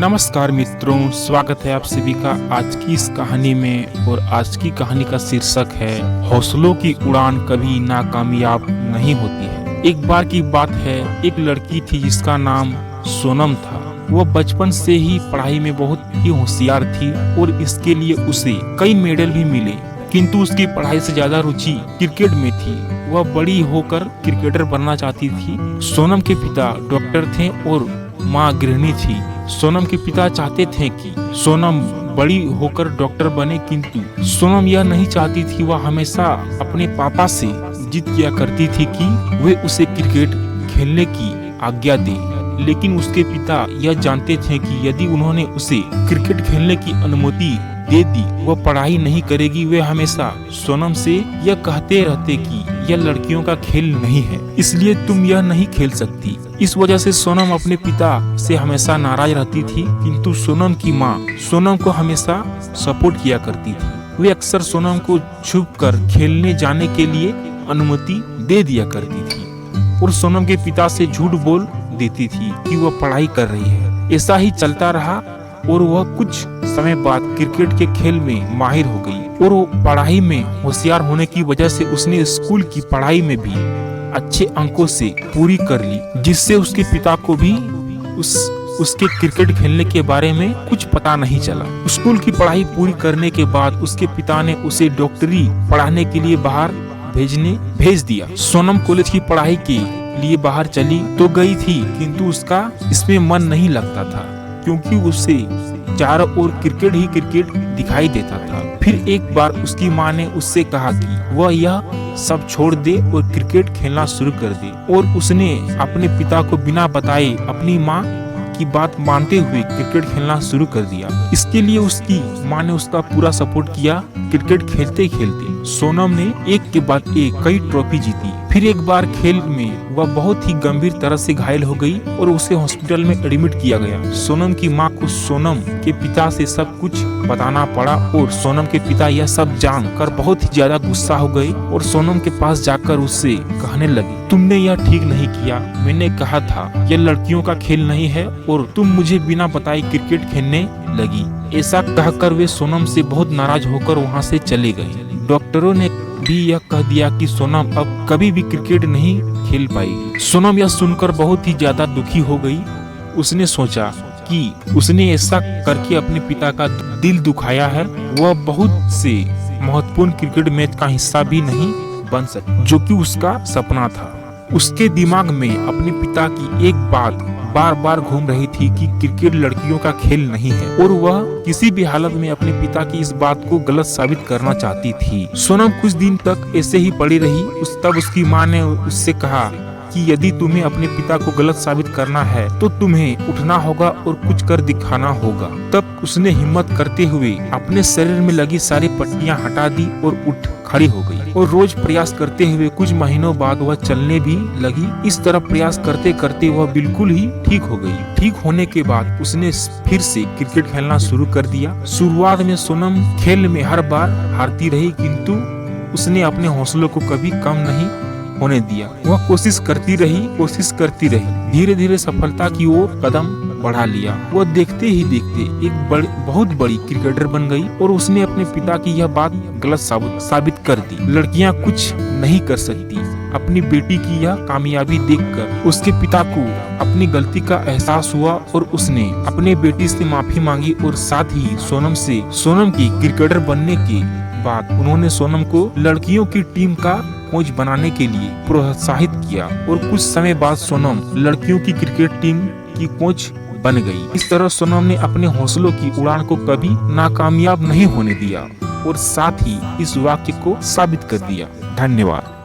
नमस्कार मित्रों, स्वागत है आप सभी का आज की इस कहानी में। और आज की कहानी का शीर्षक है हौसलों की उड़ान कभी नाकामयाब नहीं होती है। एक बार की बात है, एक लड़की थी जिसका नाम सोनम था। वह बचपन से ही पढ़ाई में बहुत ही होशियार थी और इसके लिए उसे कई मेडल भी मिले, किंतु उसकी पढ़ाई से ज्यादा रुचि क्रिकेट में थी। वह बड़ी होकर क्रिकेटर बनना चाहती थी। सोनम के पिता डॉक्टर थे और माँ गृहिणी थी। सोनम के पिता चाहते थे कि सोनम बड़ी होकर डॉक्टर बने, किंतु सोनम यह नहीं चाहती थी। वह हमेशा अपने पापा से जिद किया करती थी कि वे उसे क्रिकेट खेलने की आज्ञा दें, लेकिन उसके पिता यह जानते थे कि यदि उन्होंने उसे क्रिकेट खेलने की अनुमति दे दी, वह पढ़ाई नहीं करेगी। वे हमेशा सोनम से यह कहते रहते कि यह लड़कियों का खेल नहीं है, इसलिए तुम यह नहीं खेल सकती। इस वजह से सोनम अपने पिता से हमेशा नाराज रहती थी, किंतु सोनम की माँ सोनम को हमेशा सपोर्ट किया करती थी। वे अक्सर सोनम को छुपकर खेलने जाने के लिए अनुमति दे दिया करती थी और सोनम के पिता से झूठ बोल देती थी कि वह पढ़ाई कर रही है। ऐसा ही चलता रहा और वह कुछ समय बाद क्रिकेट के खेल में माहिर हो गई और वो पढ़ाई में होशियार होने की वजह से उसने स्कूल की पढ़ाई में भी अच्छे अंकों से पूरी कर ली, जिससे उसके पिता को भी उसके क्रिकेट खेलने के बारे में कुछ पता नहीं चला। स्कूल की पढ़ाई पूरी करने के बाद उसके पिता ने उसे डॉक्टरी पढ़ाने के लिए बाहर भेज दिया। सोनम कॉलेज की पढ़ाई के लिए बाहर चली तो गई थी, किंतु उसका इसमें मन नहीं लगता था, क्योंकि उसे चारों ओर क्रिकेट ही क्रिकेट दिखाई देता था। फिर एक बार उसकी माँ ने उससे कहा कि वह यह सब छोड़ दे और क्रिकेट खेलना शुरू कर दे, और उसने अपने पिता को बिना बताए अपनी माँ की बात मानते हुए क्रिकेट खेलना शुरू कर दिया। इसके लिए उसकी माँ ने उसका पूरा सपोर्ट किया। क्रिकेट खेलते खेलते सोनम ने एक के बाद एक कई ट्रॉफी जीती। फिर एक बार खेल में वह बहुत ही गंभीर तरह से घायल हो गई और उसे हॉस्पिटल में एडमिट किया गया। सोनम की माँ को सोनम के पिता से सब कुछ बताना पड़ा और सोनम के पिता यह सब जानकर बहुत ही ज्यादा गुस्सा हो गए और सोनम के पास जाकर उससे कहने लगे, तुमने यह ठीक नहीं किया। मैंने कहा था यह लड़कियों का खेल नहीं है और तुम मुझे बिना बताए क्रिकेट खेलने लगी। ऐसा कहकर वे सोनम से बहुत नाराज होकर वहाँ से चले गए। डॉक्टरों ने भी यह कह दिया कि सोनम अब कभी भी क्रिकेट नहीं खेल पाएगी। सोनम यह सुनकर बहुत ही ज्यादा दुखी हो गई। उसने सोचा कि उसने ऐसा करके अपने पिता का दिल दुखाया है। वह बहुत से महत्वपूर्ण क्रिकेट मैच का हिस्सा भी नहीं बन सका, जो कि उसका सपना था। उसके दिमाग में अपने पिता की एक बात बार बार घूम रही थी कि क्रिकेट लड़कियों का खेल नहीं है, और वह किसी भी हालत में अपने पिता की इस बात को गलत साबित करना चाहती थी। सोनम कुछ दिन तक ऐसे ही पड़ी रही। तब उसकी माँ ने उससे कहा कि यदि तुम्हें अपने पिता को गलत साबित करना है तो तुम्हें उठना होगा और कुछ कर दिखाना होगा। तब उसने हिम्मत करते हुए अपने शरीर में लगी सारी पट्टियां हटा दी और उठ खड़ी हो गई और रोज प्रयास करते हुए कुछ महीनों बाद वह चलने भी लगी। इस तरह प्रयास करते करते वह बिल्कुल ही ठीक हो गई। ठीक होने के बाद उसने फिर से क्रिकेट खेलना शुरू कर दिया। शुरुआत में सोनम खेल में हर बार हारती रही, किंतु उसने अपने हौसलों को कभी कम नहीं होने दिया। वह कोशिश करती रही। धीरे धीरे सफलता की ओर कदम बढ़ा लिया। वह देखते ही देखते एक बहुत बड़ी क्रिकेटर बन गई और उसने अपने पिता की यह बात गलत साबित कर दी। लड़कियां कुछ नहीं कर सकती। अपनी बेटी की यह कामयाबी देखकर उसके पिता को अपनी गलती का एहसास हुआ और उसने अपने बेटी से माफी मांगी और साथ ही सोनम की क्रिकेटर बनने के बाद उन्होंने सोनम को लड़कियों की टीम का कोच बनाने के लिए प्रोत्साहित किया और कुछ समय बाद सोनम लड़कियों की क्रिकेट टीम की कोच बन गई। इस तरह सोनम ने अपने हौसलों की उड़ान को कभी नाकामयाब नहीं होने दिया और साथ ही इस वाक्य को साबित कर दिया। धन्यवाद।